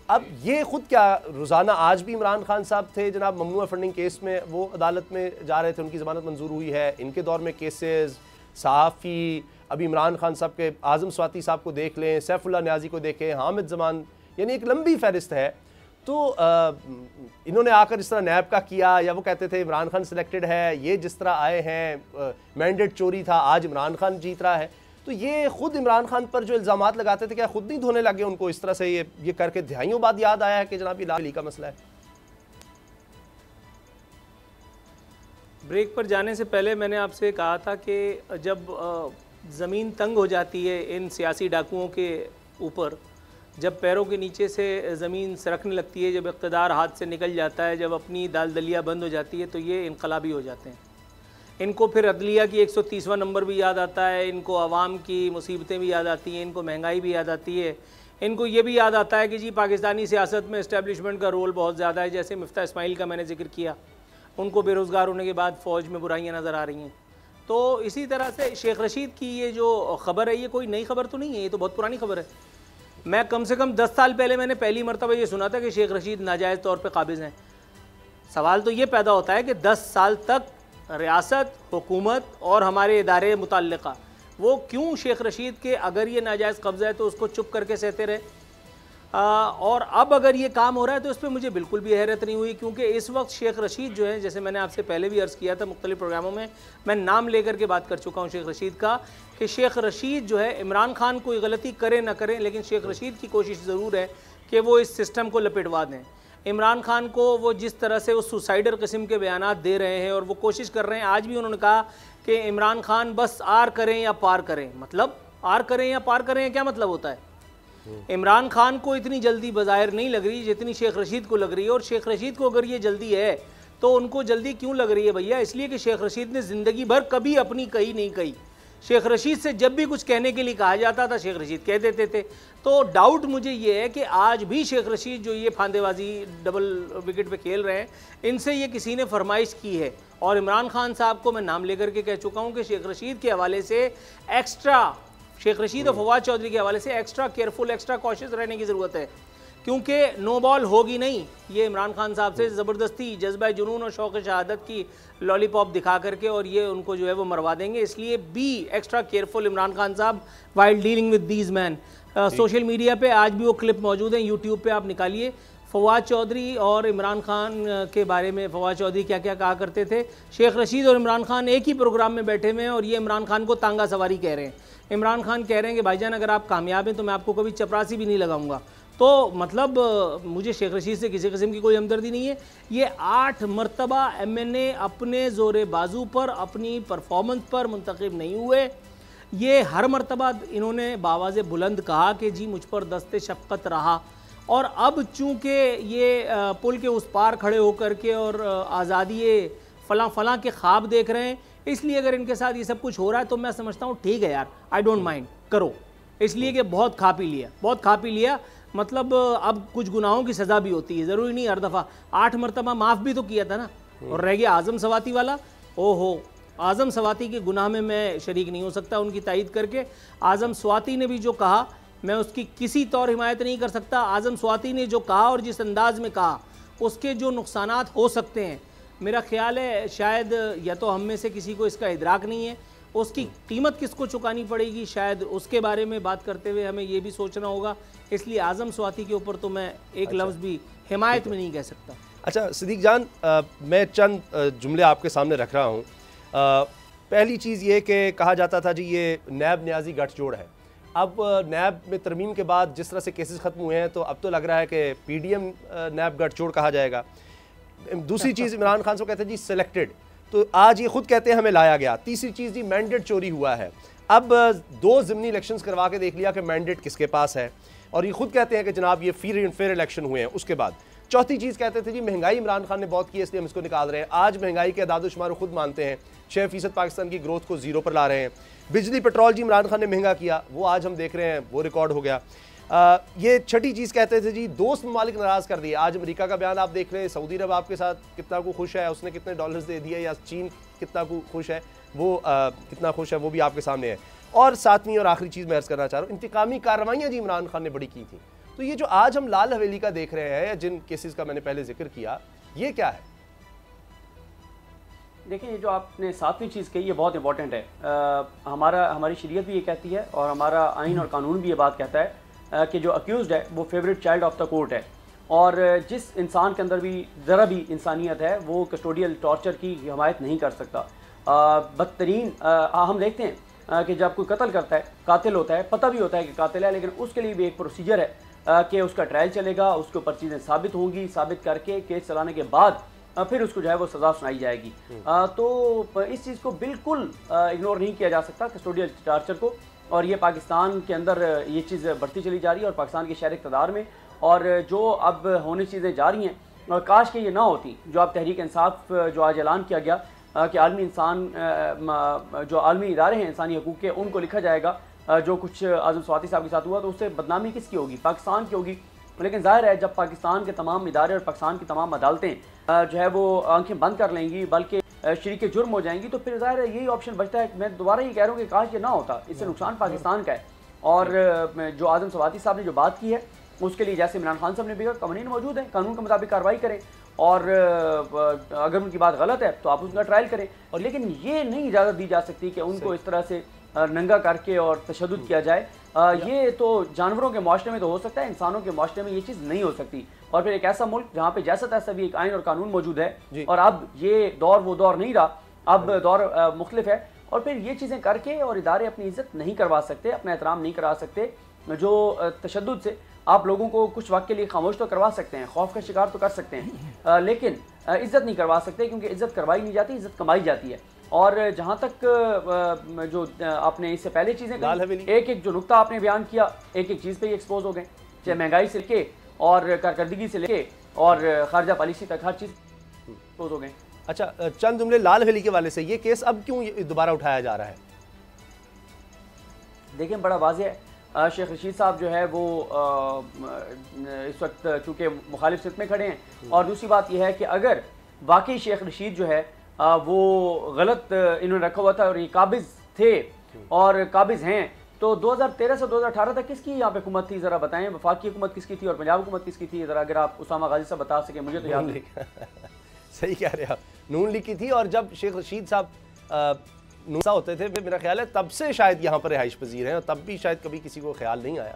अब ये खुद क्या रोज़ाना आज भी इमरान खान साहब थे जनाब ममनुआ फंडिंग केस में, वो अदालत में जा रहे थे, उनकी ज़मानत मंजूर हुई है। इनके दौर में केसेस, सहाफ़ी, अभी इमरान खान साहब के आज़म स्वाति साहब को देख लें, सैफुल्लाह न्याजी को देखें, हामिद जमान, यानी एक लंबी फहरिस्त है। तो इन्होंने आकर इस तरह नैब का किया, या वो कहते थे इमरान खान सिलेक्टेड है, ये जिस तरह आए हैं मैंडेट चोरी था, आज इमरान खान जीत रहा है, तो ये खुद इमरान खान पर जो इल्ज़ामात लगाते थे क्या खुद नहीं धोने लगे उनको इस तरह से? ये करके दहाइयों बाद याद आया है कि जनाब ये लाली का मसला है। ब्रेक पर जाने से पहले मैंने आपसे कहा था कि जब ज़मीन तंग हो जाती है इन सियासी डाकुओं के ऊपर, जब पैरों के नीचे से ज़मीन सरकने लगती है, जब इक़्तिदार हाथ से निकल जाता है, जब अपनी दाल-दलिया बंद हो जाती है, तो ये इनकलाबी हो जाते हैं। इनको फिर अदलिया की 130वां नंबर भी याद आता है, इनको अवाम की मुसीबतें भी याद आती हैं, इनको महंगाई भी याद आती है, इनको ये भी याद आता है कि जी पाकिस्तानी सियासत में इस्टेब्लिशमेंट का रोल बहुत ज़्यादा है। जैसे मिफ्ता इस्माइल का मैंने जिक्र किया, उनको बेरोज़गार होने के बाद फ़ौज में बुराइयाँ नज़र आ रही हैं। तो इसी तरह से शेख रशीद की ये जो ख़बर है, ये कोई नई खबर तो नहीं है, ये तो बहुत पुरानी खबर है। मैं कम से कम 10 साल पहले मैंने पहली मरतबा ये सुना था कि शेख रशीद नाजायज़ तौर पर काबिज़ हैं। सवाल तो ये पैदा होता है कि 10 साल तक रियासत, हुकूमत और हमारे इदारे मुतल्लिक़ा वो क्यों शेख रशीद के अगर ये नाजायज़ कब्ज़ा है तो उसको चुप करके सहते रहे, और अब अगर ये काम हो रहा है तो इस पर मुझे बिल्कुल भी हैरत नहीं हुई, क्योंकि इस वक्त शेख रशीद जो है, जैसे मैंने आपसे पहले भी अर्ज़ किया था मुख्तलिफ़ प्रोग्रामों में, मैं नाम लेकर के बात कर चुका हूँ शेख रशीद का, कि शेख रशीद जो है इमरान खान कोई गलती करे ना करें, लेकिन शेख रशीद की कोशिश ज़रूर है कि वो इस सिस्टम को लपेटवा दें। इमरान खान को वो जिस तरह से उस सुसाइडर किस्म के बयानात दे रहे हैं और वो कोशिश कर रहे हैं, आज भी उन्होंने कहा कि इमरान खान बस आर करें या पार करें। मतलब आर करें या पार करें क्या मतलब होता है? इमरान खान को इतनी जल्दी बज़ाहिर नहीं लग रही जितनी शेख रशीद को लग रही है, और शेख रशीद को अगर ये जल्दी है तो उनको जल्दी क्यों लग रही है भैया? इसलिए कि शेख रशीद ने ज़िंदगी भर कभी अपनी कही नहीं कही। शेख रशीद से जब भी कुछ कहने के लिए कहा जाता था शेख रशीद कह देते थे। तो डाउट मुझे ये है कि आज भी शेख रशीद जो ये फांदेबाजी डबल विकेट पे खेल रहे हैं, इनसे ये किसी ने फरमाइश की है। और इमरान खान साहब को मैं नाम लेकर के कह चुका हूँ कि शेख रशीद के हवाले से एक्स्ट्रा, शेख रशीद और फवाद चौधरी के हवाले से एक्स्ट्रा केयरफुल, एक्स्ट्रा कॉशियस रहने की ज़रूरत है, क्योंकि नो बॉल होगी नहीं। ये इमरान खान साहब से ज़बरदस्ती जज्बा जुनून और शौक़ शहादत की लॉलीपॉप दिखा करके और ये उनको जो है वो मरवा देंगे। इसलिए be extra careful Imran Khan साहब while dealing with these man. Social media पे आज भी वो क्लिप मौजूद हैं, यूट्यूब पे आप निकालिए। फवाद चौधरी और इमरान खान के बारे में फवाद चौधरी क्या क्या कहा करते थे। शेख रशीद और इमरान खान एक ही प्रोग्राम में बैठे हुए हैं और ये इमरान खान को तांगा सवारी कह रहे हैं। इमरान खान कह रहे हैं कि भाईजान अगर आप कामयाब हैं तो मैं आपको कभी चपरासी भी नहीं लगाऊंगा। तो मतलब मुझे शेख रशीद से किसी किस्म की कोई हमदर्दी नहीं है। ये 8 मरतबा MNA अपने ज़ोरे बाजू पर, अपनी परफॉर्मेंस पर मुंतखब नहीं हुए। ये हर मरतबा इन्होंने बावाज़ बुलंद कहा कि जी मुझ पर दस्ते शफ़क़त रहा, और अब चूँकि ये पुल के उस पार खड़े होकर के और आज़ादी फ़लाँ फ़लाँ के ख्वाब देख रहे हैं, इसलिए अगर इनके साथ ये सब कुछ हो रहा है तो मैं समझता हूँ ठीक है यार, आई डोंट माइंड, करो। इसलिए कि बहुत खा पी लिया, बहुत खा पी लिया। मतलब अब कुछ गुनाहों की सज़ा भी होती है, ज़रूरी नहीं हर दफ़ा। 8 मरतबा माफ़ भी तो किया था ना। और रह गया आज़म सवाती वाला, ओहो, आज़म सवाती के गुनाह में मैं शरीक नहीं हो सकता उनकी तायीद करके। आज़म स्वाती ने भी जो कहा मैं उसकी किसी तौर हिमायत नहीं कर सकता। आज़म स्वाती ने जो कहा और जिस अंदाज में कहा, उसके जो नुकसानात हो सकते हैं, मेरा ख्याल है शायद या तो हम में से किसी को इसका इदराक नहीं है, उसकी कीमत किसको चुकानी पड़ेगी शायद उसके बारे में बात करते हुए हमें ये भी सोचना होगा। इसलिए आज़म स्वाती के ऊपर तो मैं एक लफ्ज़ भी हिमायत में नहीं कह सकता। अच्छा सिद्दीक जान, मैं चंद जुमले आपके सामने रख रहा हूँ। पहली चीज़ ये कि कहा जाता था जी ये नैब न्याजी गठजोड़ है। अब नैब में तरमीम के बाद जिस तरह से केसेस ख़त्म हुए हैं तो अब तो लग रहा है कि PDM नैब गठजोड़ कहा जाएगा। दूसरी चीज़ इमरान खान से कहते हैं जी सिलेक्टेड, तो आज ये खुद कहते हैं हमें लाया गया। तीसरी चीज़ जी मैंडेट चोरी हुआ है। अब 2 ज़िमनी इलेक्शंस करवा के देख लिया कि मैंडेट किसके पास है, और ये खुद कहते हैं कि जनाब ये फेयर इलेक्शन हुए हैं। उसके बाद चौथी चीज़ कहते थे जी महंगाई इमरान खान ने बहुत की है इसलिए हम इसको निकाल रहे हैं। आज महंगाई के अदाद-ओ-शुमार खुद मानते हैं, 6% पाकिस्तान की ग्रोथ को 0 पर ला रहे हैं। बिजली पेट्रोल जी इमरान खान ने महंगा किया, वो आज हम देख रहे हैं वो रिकॉर्ड हो गया। ये छठी चीज़ कहते थे जी दोस्त ममालिक नाराज़ कर दिए। आज अमेरिका का बयान आप देख रहे हैं, सऊदी अरब आपके साथ कितना को खुश है, उसने कितने डॉलर्स दे दिए, या चीन कितना को खुश है, वो कितना खुश है वो भी आपके सामने है। और सातवीं और आखिरी चीज़ मैं अर्ज़ करना चाह रहा हूँ, इंतकामी कार्रवाइयाँ जी इमरान खान ने बड़ी की थी। तो ये जो आज हम लाल हवेली का देख रहे हैं, जिन केसेस का मैंने पहले जिक्र किया, ये क्या है? देखिए, जो आपने 7वीं चीज़ कही ये बहुत इंपॉर्टेंट है। हमारी शरीयत भी ये कहती है और हमारा आइन और कानून भी ये बात कहता है कि जो अक्यूज्ड है वो favourite child of the court है। और जिस इंसान के अंदर भी ज़रा भी इंसानियत है वो कस्टोडियल टॉर्चर की हिमायत नहीं कर सकता। बदतरीन हम देखते हैं कि जब कोई कत्ल करता है, कातिल होता है, पता भी होता है कि कातिल है, लेकिन उसके लिए भी एक प्रोसीजर है कि उसका ट्रायल चलेगा, उसके ऊपर चीज़ें साबित होंगी, साबित करके केस चलाने के बाद फिर उसको जो है वो सज़ा सुनाई जाएगी। तो इस चीज़ को बिल्कुल इग्नोर नहीं किया जा सकता, कस्टोडियल टॉर्चर को। और ये पाकिस्तान के अंदर ये चीज़ बढ़ती चली जा रही है और पाकिस्तान के शहर इक़्तिदार में, और जो अब होने चीज़ें जा रही हैं, और काश कि ये ना होती। जो अब तहरीक इंसाफ जो आज ऐलान किया गया कि आलमी इंसान जो आलमी इदारे हैं इंसानी हकूक़ के, उनको लिखा जाएगा जो कुछ आज़म स्वाति साहब के साथ हुआ, तो उससे बदनामी किसकी होगी? पाकिस्तान की होगी। लेकिन ज़ाहिर है जब पाकिस्तान के तमाम इदारे और पाकिस्तान की तमाम अदालतें जो है वो आंखें बंद कर लेंगी, बल्कि शरीक जुर्म हो जाएंगी, तो फिर ज़ाहिर है यही ऑप्शन बचता है। मैं दोबारा ये कह रहा हूँ कि काश ये ना होता, इससे नुकसान पाकिस्तान का है। और जो आज़म स्वाति साहब ने जो बात की है उसके लिए जैसे इमरान खान साहब ने भी कहा, कानून मौजूद है, कानून के मुताबिक कार्रवाई करें, और अगर उनकी बात गलत है तो आप उसका ट्रायल करें। और लेकिन ये नहीं इजाज़त दी जा सकती कि उनको इस तरह से नंगा करके और तशद्दुद किया जाए। ये तो जानवरों के माशरे में तो हो सकता है, इंसानों के माशरे में ये चीज़ नहीं हो सकती। और फिर एक ऐसा मुल्क जहाँ पे जैसा तैसा भी एक आइन और कानून मौजूद है, और अब ये दौर वो दौर नहीं रहा, अब दौर मुख्तलिफ है। और फिर ये चीज़ें करके और इदारे अपनी इज्जत नहीं करवा सकते, अपना एहतराम नहीं करा सकते। जो तशद्दुद से आप लोगों को कुछ वक्त के लिए खामोश तो करवा सकते हैं, खौफ का शिकार तो कर सकते हैं, लेकिन इज्जत नहीं करवा सकते, क्योंकि इज्जत करवाई नहीं जाती, इज्जत कमाई जाती है। और जहाँ तक जो आपने इससे पहले चीज़ें कही, एक एक जो नुक्ता आपने बयान किया, एक एक चीज़ पे ही एक्सपोज हो गए, चाहे महंगाई से लेके और कारकर्दगी से लेके और खारजा पॉलिसी तक, हर चीज़ एक्सपोज हो गए। अच्छा, चंद जुमले लाल वैली के वाले से, ये केस अब क्यों दोबारा उठाया जा रहा है? देखें, बड़ा वाज़ेह है, शेख रशीद साहब जो है वो इस वक्त चूँकि मुखालिफ सित में खड़े हैं, और दूसरी बात यह है कि अगर वाकई शेख रशीद जो है वो गलत इन्होंने रखा हुआ था और ये काबिज थे और काबिज हैं, तो 2013 से 2018 तक किसकी यहाँ पे हुकूमत थी? ज़रा बताएं, वफाकी हुकूमत किसकी थी और पंजाब हुकूमत किसकी थी? ज़रा अगर आप उसामा गाजी साहब बता सकें, मुझे तो याद नहीं। सही कह रहे हैं आप, नून लीग की थी। और जब शेख रशीद साहब नूसा होते थे, मेरा ख्याल है तब से शायद यहाँ पर रिहाइश पजीर हैं, और तब भी शायद कभी किसी को ख्याल नहीं आया।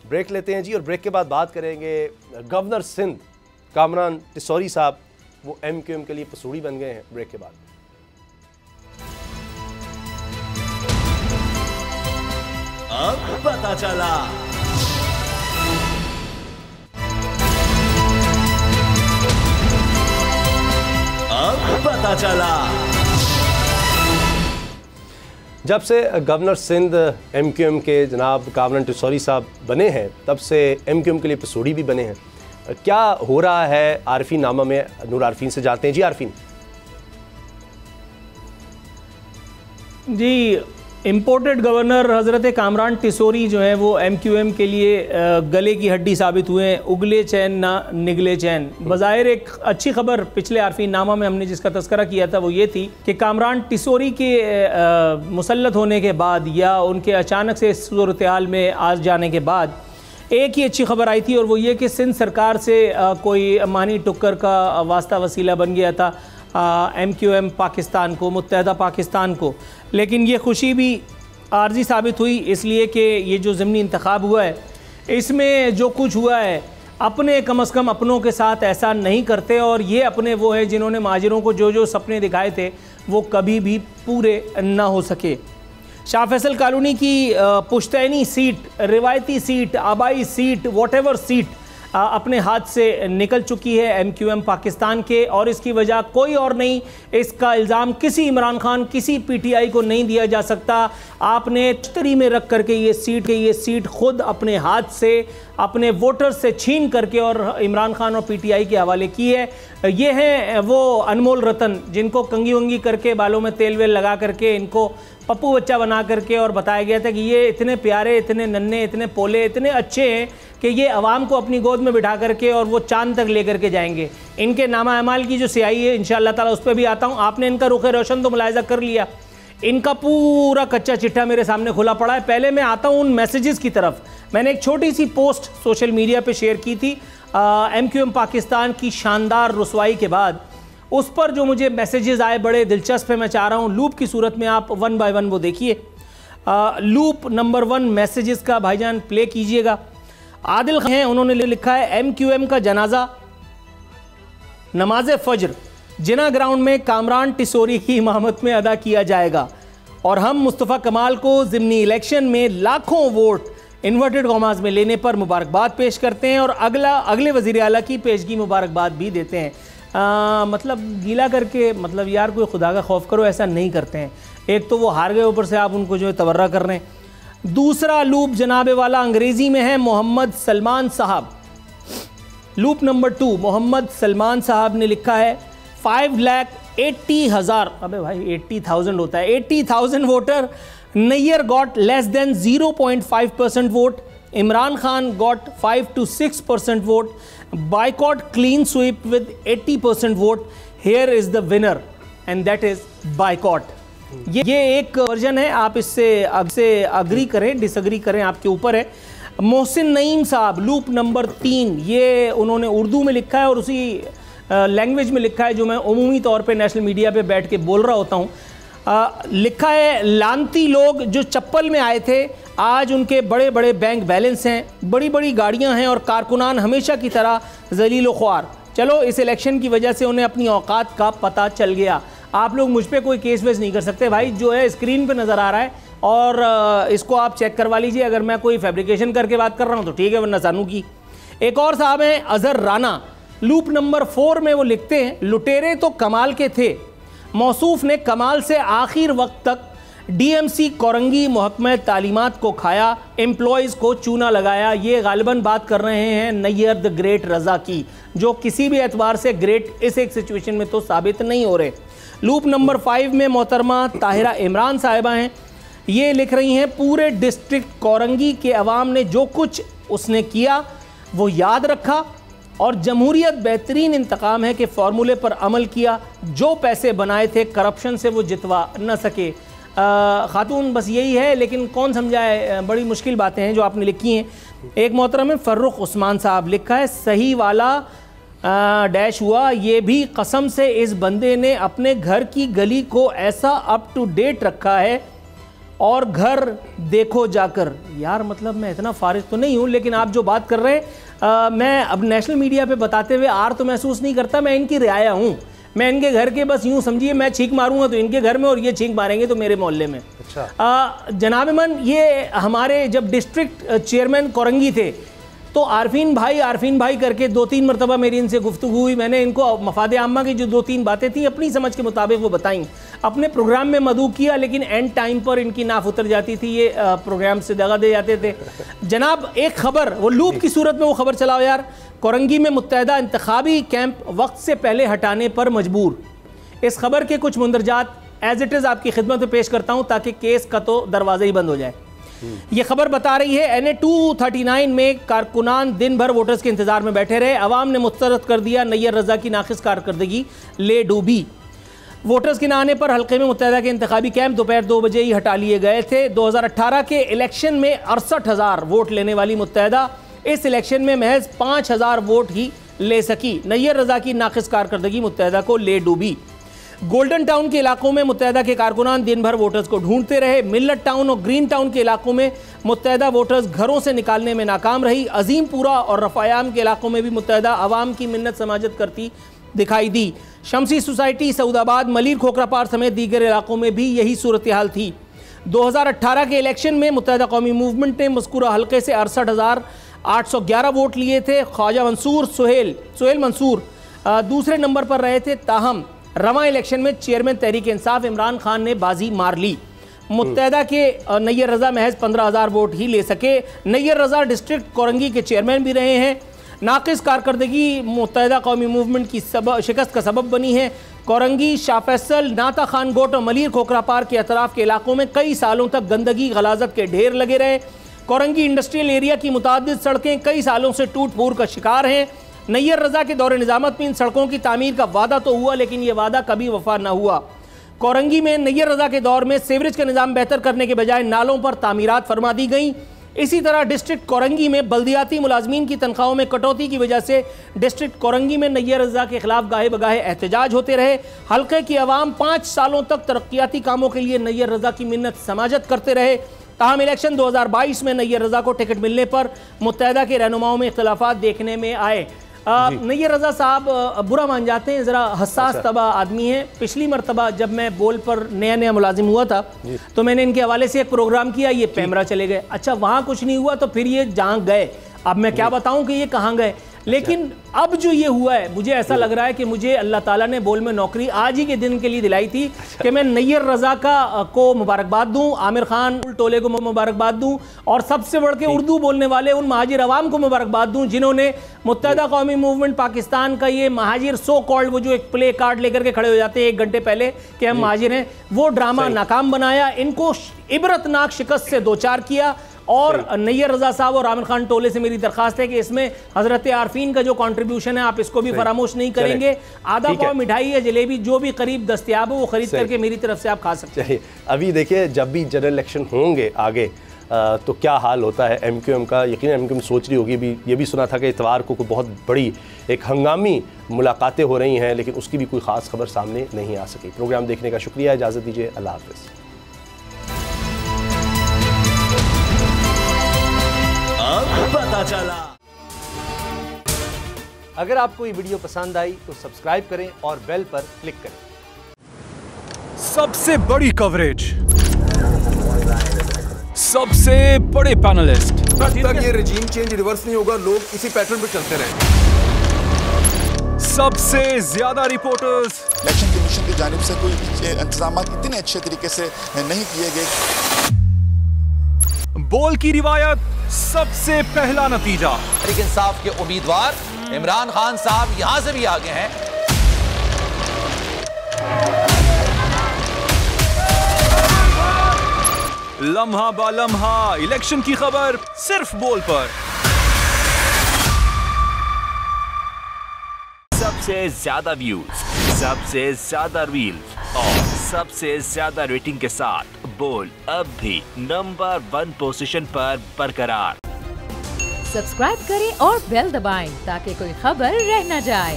ब्रेक लेते हैं जी, और ब्रेक के बाद बात करेंगे गवर्नर सिंध कामरान टिसौरी साहब, वो MQM के लिए पसूड़ी बन गए हैं। ब्रेक के बाद अब पता चला। अब पता चला। जब से गवर्नर सिंध MQM के जनाब कामरान टिसौरी साहब बने हैं, तब से MQM के लिए पसूड़ी भी बने हैं। क्या हो रहा है आरफीन नामा में? नूर आरफीन से जाते हैं। जी आरफीन। जी, इम्पोर्टेड गवर्नर हज़रत कामरान टिसौरी जो हैं वो MQM के लिए गले की हड्डी साबित हुए हैं। उगले चैन ना निगले चैन। बज़ाहिर एक अच्छी खबर पिछले आरफीन नामा में हमने जिसका तस्करा किया था वो ये थी कि कामरान टिसौरी के मुसल्लत होने के बाद या उनके अचानक से सूरत हाल में आ जाने के बाद एक ही अच्छी खबर आई थी, और वो ये कि सिंध सरकार से कोई मानी टुक्कर का वास्ता वसीला बन गया था MQM पाकिस्तान को, मुत्तहदा पाकिस्तान को। लेकिन ये खुशी भी आर्जी साबित हुई, इसलिए कि ये जो ज़िमनी इंतखाब हुआ है इसमें जो कुछ हुआ है, अपने कम अज़ कम अपनों के साथ ऐसा नहीं करते, और ये अपने वो हैं जिन्होंने महाजिरों को जो जो सपने दिखाए थे वो कभी भी पूरे ना हो सके। शाह फैसल कॉलोनी की पुश्तैनी सीट, रिवायती सीट, आबाई सीट, वॉटेवर सीट अपने हाथ से निकल चुकी है MQM पाकिस्तान के, और इसकी वजह कोई और नहीं, इसका इल्ज़ाम किसी इमरान खान, किसी PTI को नहीं दिया जा सकता। आपने तरी में रख करके ये सीट खुद अपने हाथ से अपने वोटर्स से छीन करके और इमरान खान और PTI के हवाले की है। ये हैं वो अनमोल रतन जिनको कंगी वंगी करके, बालों में तेल वेल लगा करके, इनको पप्पू बच्चा बना करके और बताया गया था कि ये इतने प्यारे, इतने नन्हे, इतने पोले, इतने अच्छे हैं कि ये अवाम को अपनी गोद में बिठा करके और वो चांद तक लेकर के जाएंगे। इनके नामा अमाल की जो स्याही है इंशाअल्लाह ताला उस पर भी आता हूँ। आपने इनका रुख रोशन तो मुलाहिजा कर लिया, इनका पूरा कच्चा चिट्ठा मेरे सामने खुला पड़ा है। पहले मैं आता हूँ उन मैसेजेस की तरफ। मैंने एक छोटी सी पोस्ट सोशल मीडिया पे शेयर की थी MQM पाकिस्तान की शानदार रुसवाई के बाद। उस पर जो मुझे मैसेजेस आए बड़े दिलचस्प है, मैं चाह रहा हूँ लूप की सूरत में आप 1 बाय 1 वो देखिए। लूप नंबर 1 मैसेजेस का भाईजान प्ले कीजिएगा। आदिल खान हैं, उन्होंने लिखा है MQM का जनाजा नमाज फज्र जिना ग्राउंड में कामरान टिसोरी की इमामत में अदा किया जाएगा और हम मुस्तफ़ा कमाल को ज़िमनी इलेक्शन में लाखों वोट इन्वर्टेड कॉमास में लेने पर मुबारकबाद पेश करते हैं और अगले वज़ीर आला की पेशगी मुबारकबाद भी देते हैं। मतलब गीला करके, मतलब यार कोई खुदा का खौफ करो, ऐसा नहीं करते हैं। एक तो वो हार गए, ऊपर से आप उनको जो है तवर्रा कर रहे हैं। दूसरा लूप जनाबे वाला अंग्रेज़ी में है मोहम्मद सलमान साहब। लूप नंबर 2 मोहम्मद सलमान साहब ने लिखा है 5,80,000, अबे भाई 80,000 होता है, 80,000 voter, Nayyar got less than 0.5% vote, Imran Khan got 5 to 6% vote, boycott clean sweep with 80% vote, here is the winner and that is boycott. ये एक वर्जन है, आप इससे अग्री करें डिसअग्री करें, आपके ऊपर है। मोहसिन नईम साहब लूप नंबर 3, ये उन्होंने उर्दू में लिखा है और उसी लैंग्वेज में लिखा है जो मैं उमूमी तौर पे नेशनल मीडिया पे बैठ के बोल रहा होता हूँ। लिखा है लानती लोग जो चप्पल में आए थे, आज उनके बड़े बड़े बैंक बैलेंस हैं, बड़ी बड़ी गाड़ियां हैं और कारकुनान हमेशा की तरह जलील ख्वार। चलो इस इलेक्शन की वजह से उन्हें अपनी औकात का पता चल गया। आप लोग मुझ पे कोई केस वेस नहीं कर सकते भाई, जो है स्क्रीन पे नज़र आ रहा है और इसको आप चेक करवा लीजिए। अगर मैं कोई फैब्रिकेशन करके बात कर रहा हूँ तो ठीक है, वरना सानू की। एक और साहब हैं अजहर राना, लूप नंबर 4 में वो लिखते हैं लुटेरे तो कमाल के थे, मौसूफ ने कमाल से आखिर वक्त तक DMC कोरंगी महकमा तालीमात को खाया, एम्प्लॉयज़ को चूना लगाया। ये गालिबन बात कर रहे हैं नैयर द ग्रेट रज़ा की, जो किसी भी एतबार से ग्रेट इस एक सिचुएशन में तो साबित नहीं हो रहे। लूप नंबर 5 में मोहतरमा ताहिरा इमरान साहिबा हैं, ये लिख रही हैं पूरे डिस्ट्रिक्ट कोरंगी के अवाम ने जो कुछ उसने किया वो याद रखा और जमहूरियत बेहतरीन इंतकाम है कि फार्मूले पर अमल किया, जो पैसे बनाए थे करप्शन से वो जितवा न सके। खातून बस यही है, लेकिन कौन समझाए, बड़ी मुश्किल बातें हैं जो आपने लिखी हैं। एक मोहतरम में फ़र्रुख उस्मान साहब लिखा है सही वाला डैश हुआ, ये भी कसम से इस बंदे ने अपने घर की गली को ऐसा अप टू डेट रखा है और घर देखो जाकर। यार मतलब मैं इतना फारिग तो नहीं हूँ, लेकिन आप जो बात कर रहे हैं मैं अब नेशनल मीडिया पे बताते हुए आर तो महसूस नहीं करता। मैं इनकी रियाया हूँ, मैं इनके घर के बस यूँ समझिए मैं छींक मारूंगा तो इनके घर में और ये छींक मारेंगे तो मेरे मोहल्ले में। अच्छा जनाब मन, ये हमारे जब डिस्ट्रिक्ट चेयरमैन कोरंगी थे तो आरफीन भाई करके 2-3 मरतबा मेरी इनसे गुफ्तगू हुई। मैंने इनको मफाद आम्मा की जो 2-3 बातें थी अपनी समझ के मुताबिक वो बताई, अपने प्रोग्राम में मदऊ किया, लेकिन एंड टाइम पर इनकी नाफ उतर जाती थी, ये प्रोग्राम से दगा दे जाते थे। जनाब एक खबर, वो लूप की सूरत में वो खबर चलाओ यार, कोरंगी में मुत्तहदा इंतखाबी कैंप वक्त से पहले हटाने पर मजबूर। इस खबर के कुछ मुंदरजात एज इट इज़ आपकी खिदमत में पेश करता हूँ ताकि केस का तो दरवाज़ा ही बंद हो जाए। ये खबर बता रही है NA 239 में कारकुनान दिन भर वोटर्स के इंतजार में बैठे रहे, अवाम ने मुस्तरद कर दिया नैयर रज़ा की नाक़िस कारकर्दगी ले डूबी। वोटर्स के ना आने पर हल्के में मुत्तहदा के इंतखाबी कैंप दोपहर 2 बजे ही हटा लिए गए थे। 2018 के इलेक्शन में 68,000 वोट लेने वाली मुत्तहदा इस इलेक्शन में महज 5,000 वोट ही ले सकी। नैयर रज़ा की नाक़िस कारकर्दगी मुत्तहदा को ले डूबी। गोल्डन टाउन के इलाकों में मुत्तहदा के कारकुनान दिन भर वोटर्स को ढूंढते रहे। मिल्लत टाउन और ग्रीन टाउन के इलाकों में मुत्तहदा वोटर्स घरों से निकालने में नाकाम रही। अजीमपुरा और रफ़ायाम के इलाकों में भी मुत्तहदा आवाम की मिन्नत समाजत करती दिखाई दी। शमसी सोसाइटी, सऊदाबाद, मलिर खोखरापार समेत दीगर इलाकों में भी यही सूरत हाल थी। 2018 के इलेक्शन में मुत्तहदा कौमी मूवमेंट ने मज़कूरा हल्के से 68,811 वोट लिए थे। ख्वाजा मंसूर सुहेल मंसूर दूसरे नंबर पर रहे थे। ताहम रवा इलेक्शन में चेयरमैन तहरीक इंसाफ इमरान खान ने बाजी मार ली। मुत्तहदा के नैयर रज़ा महज 15,000 वोट ही ले सके। नैयर रज़ा डिस्ट्रिक्ट कोरंगी के चेयरमैन भी रहे हैं। नाक़िस कारकर्दगी मुत्तहदा कौमी मूवमेंट की शिकस्त का सबब बनी है। कोरंगी, शाह फैसल, नाता खान गोट और मलिर खोखरापार के अतराफ के इलाकों में कई सालों तक गंदगी गलाजत के ढेर लगे रहे। कोरंगी इंडस्ट्रियल एरिया की मुतादिद सड़कें कई सालों से टूट फूट का शिकार हैं। नैयर रज़ा के दौरे निज़ामत में इन सड़कों की तामीर का वादा तो हुआ, लेकिन ये वादा कभी वफा न हुआ। कोरंगी में नैयर रज़ा के दौर में सीवरेज का निज़ाम बेहतर करने के बजाय नालों पर तामीरात फरमा दी गई। इसी तरह डिस्ट्रिक्ट कोरंगी में बल्दियाती मुलाजमीन की तनख्वाहों में कटौती की वजह से डिस्ट्रिक्ट कोरंगी में नैयर रज़ा के खिलाफ गाहे बगाहे एहतजाज होते रहे। हल्के की आवाम 5 सालों तक तरक्याती कामों के लिए नैयर रज़ा की मिन्नत समाजत करते रहे। ताहम इलेक्शन 2022 में नैयर रज़ा को टिकट मिलने पर मुत्तहदा के रहनुमाओं में इख्तलाफात देखने में आए। नैयर रज़ा साहब बुरा मान जाते हैं, ज़रा हसास तबा आदमी है। पिछली मरतबा जब मैं बोल पर नया मुलाजिम हुआ था तो मैंने इनके हवाले से एक प्रोग्राम किया, ये पैमरा चले गए। अच्छा, वहाँ कुछ नहीं हुआ तो फिर ये जहाँ गए, अब मैं क्या बताऊँ कि ये कहाँ गए। लेकिन अब जो ये हुआ है, मुझे ऐसा लग रहा है कि मुझे अल्लाह ताला ने बोल में नौकरी आज ही के दिन के लिए दिलाई थी कि मैं नैयर रज़ा को मुबारकबाद दूं, आमिर खान टोले को मुबारकबाद दूं और सबसे बढ़ के उर्दू बोलने वाले उन महाजिर अवाम को मुबारकबाद दूं जिन्होंने मुत्तहदा कौमी मूवमेंट पाकिस्तान का ये महाजिर सो कॉल्ड, वो जो एक प्ले कार्ड लेकर के खड़े हो जाते हैं 1 घंटे पहले कि हम महाजिर हैं, वो ड्रामा नाकाम बनाया, इनको इबरतनाक शिकस्त से दो चार किया। और नैयर रज़ा साहब और आमिर खान टोले से मेरी दरखास्त है कि इसमें हजरत आरफीन का जो कंट्रीब्यूशन है आप इसको भी फरामोश नहीं करेंगे। आधा पाव मिठाई या जलेबी जो भी करीब दस्तयाब हो वो खरीद करके मेरी तरफ से आप खा सकते हैं। अभी देखिए, जब भी जनरल इलेक्शन होंगे आगे तो क्या हाल होता है MQM का। यकीनन MQM सोच रही होगी, भी ये भी सुना था कि इतवार को कोई बहुत बड़ी एक हंगामी मुलाकातें हो रही हैं, लेकिन उसकी भी कोई ख़ास खबर सामने नहीं आ सकी। प्रोग्राम देखने का शुक्रिया, इजाज़त दीजिए, अल्लाह हाफ़िज़। पता चला। अगर आपको ये वीडियो पसंद आई तो सब्सक्राइब करें और बेल पर क्लिक करें। सबसे बड़ी कवरेज, सबसे बड़े पैनलिस्ट, जब तक ये रजीम चेंज रिवर्स नहीं होगा लोग इसी पैटर्न पे चलते रहेंगे। सबसे ज्यादा रिपोर्टर्स, इलेक्शन कमीशन की जानिब से कोई इंतजाम इतने अच्छे तरीके से नहीं किए गए। बोल की रिवायत, सबसे पहला नतीजा। तहरीक इंसाफ के उम्मीदवार इमरान खान साहब यहां से भी आगे हैं। लम्हा बा लम्हा इलेक्शन की खबर सिर्फ बोल पर। सबसे ज्यादा व्यूज, सबसे ज्यादा रील्स और सबसे ज्यादा रेटिंग के साथ बोल अब भी नंबर 1 पोजीशन पर बरकरार। सब्सक्राइब करें और बेल दबाएं ताकि कोई खबर रह न जाए।